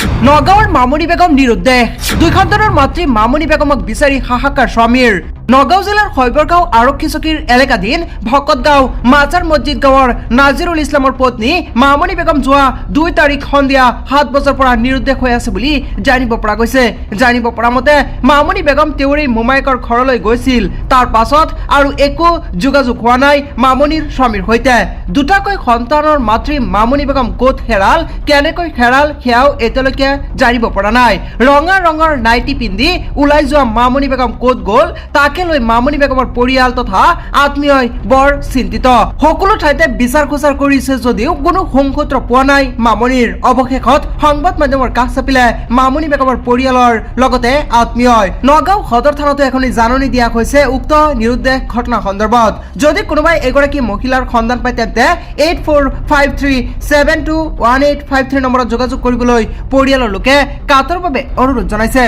নগাঁৱৰ মামনি বেগম নিৰুদ্দেশ 2 সন্তানৰ মাতৃ মামনি বেগমক বিচাৰি হাহাকাৰ স্বামীৰ নগাঁও জিলাৰ শৈবৰগাঁও আৰক্ষী চকীৰ এলেকাধীন ভকতগাঁও মাজাৰ মছজিদ গাঁৱৰ নাজিৰুল ইছলামৰ পত্নী মামনি বেগম যোৱা 2 তাৰিখ সন্ধিয়া 7 বজাৰ পৰা নিৰুদ্দেশ হৈ আছে বুলি জানিব পৰা গৈছে। জানিব পৰা মতে মামনি বেগম তেওঁৰে মোমায়েকৰ ঘৰলৈ গৈছিল। তাৰ পাছত আৰু একো যোগাযোগ হোৱা নাই মামনিৰ স্বামীৰ সৈতে। দুটাকৈ সন্তানৰ মাতৃ মামনি বেগম ক'ত হেৰাল, কেনেকৈ হেৰাল সেয়াও এতিয়ালৈকে জানিব পৰা নাই। ৰঙা ৰঙৰ নাইটি পিন্ধি ওলাই যোৱা মামনি বেগম ক'ত গ'ল তাকে লৈ মামনি বেগমৰ পৰিয়াল তথা আত্মীয়ই বৰ চিন্তিত। সকলো ঠাইতে বিচাৰ খোচাৰ কৰিছে যদিও কোনো সংসূত্ৰ পোৱা নাই মামনিৰ। অৱশেষত সংবাদ মাধ্যমৰ কাষ চাপিলে মামনি বেগমৰ পৰিয়ালৰ লগতে আত্মীয়ই। নগাঁও সদৰ থানাতো এখন জাননী দিয়া হৈছে উক্ত নিৰুদ্দেশ ঘটনা সন্দৰ্ভত। যদি কোনোবাই এগৰাকী মহিলাৰ সন্ধান পায় তেন্তে 8453721853 নম্বৰত যোগাযোগ কৰিবলৈ পৰিয়ালৰ লোকে কাতৰভাৱে অনুৰোধ জনাইছে।